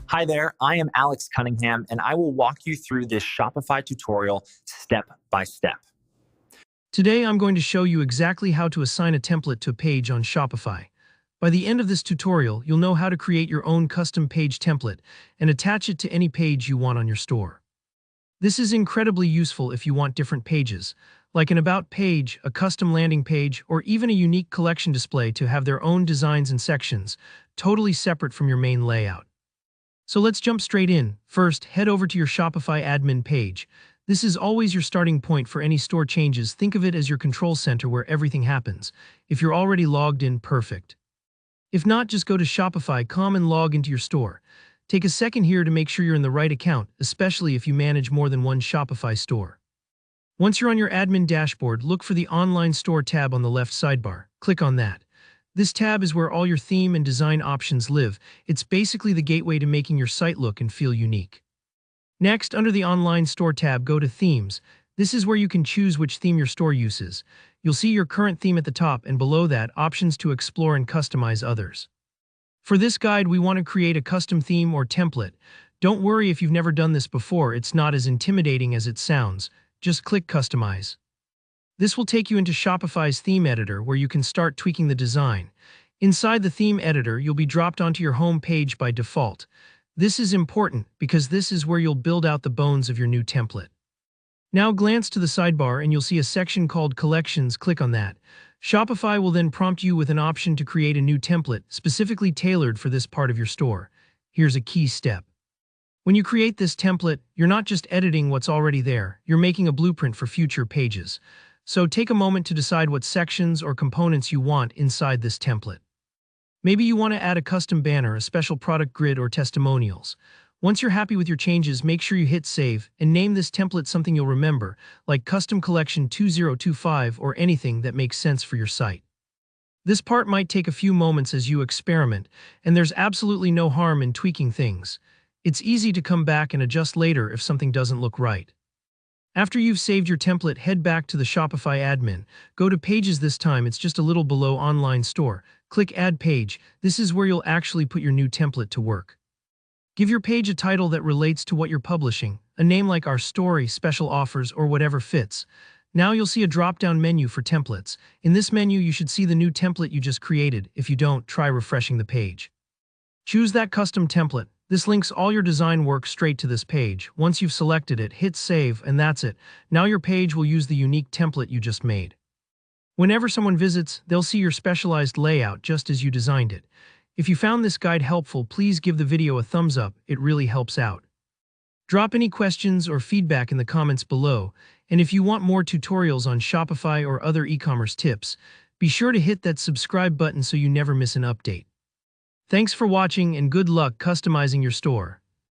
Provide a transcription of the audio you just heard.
Hi there, I am Alex Cunningham, and I will walk you through this Shopify tutorial step by step. Today, I'm going to show you exactly how to assign a template to a page on Shopify. By the end of this tutorial, you'll know how to create your own custom page template and attach it to any page you want on your store. This is incredibly useful if you want different pages, like an About page, a custom landing page, or even a unique collection display to have their own designs and sections, totally separate from your main layout. So let's jump straight in. First, head over to your Shopify admin page. This is always your starting point for any store changes. Think of it as your control center where everything happens. If you're already logged in, perfect. If not, just go to Shopify.com and log into your store. Take a second here to make sure you're in the right account, especially if you manage more than one Shopify store. Once you're on your admin dashboard, look for the Online Store tab on the left sidebar. Click on that. This tab is where all your theme and design options live. It's basically the gateway to making your site look and feel unique. Next, under the Online Store tab, go to Themes. This is where you can choose which theme your store uses. You'll see your current theme at the top, and below that, options to explore and customize others. For this guide, we want to create a custom theme or template. Don't worry if you've never done this before, it's not as intimidating as it sounds. Just click Customize. This will take you into Shopify's theme editor where you can start tweaking the design. Inside the theme editor, you'll be dropped onto your home page by default. This is important because this is where you'll build out the bones of your new template. Now glance to the sidebar and you'll see a section called Collections. Click on that. Shopify will then prompt you with an option to create a new template specifically tailored for this part of your store. Here's a key step. When you create this template, you're not just editing what's already there, you're making a blueprint for future pages. So take a moment to decide what sections or components you want inside this template. Maybe you want to add a custom banner, a special product grid, or testimonials. Once you're happy with your changes, make sure you hit Save and name this template something you'll remember, like Custom Collection 2025 or anything that makes sense for your site. This part might take a few moments as you experiment, and there's absolutely no harm in tweaking things. It's easy to come back and adjust later if something doesn't look right. After you've saved your template, head back to the Shopify admin. Go to Pages this time, it's just a little below Online Store. Click Add Page. This is where you'll actually put your new template to work. Give your page a title that relates to what you're publishing, a name like Our Story, Special Offers, or whatever fits. Now you'll see a drop-down menu for templates. In this menu, you should see the new template you just created. If you don't, try refreshing the page. Choose that custom template. This links all your design work straight to this page. Once you've selected it, hit Save, and that's it. Now your page will use the unique template you just made. Whenever someone visits, they'll see your specialized layout just as you designed it. If you found this guide helpful, please give the video a thumbs up. It really helps out. Drop any questions or feedback in the comments below, and if you want more tutorials on Shopify or other e-commerce tips, be sure to hit that subscribe button so you never miss an update. Thanks for watching and good luck customizing your store.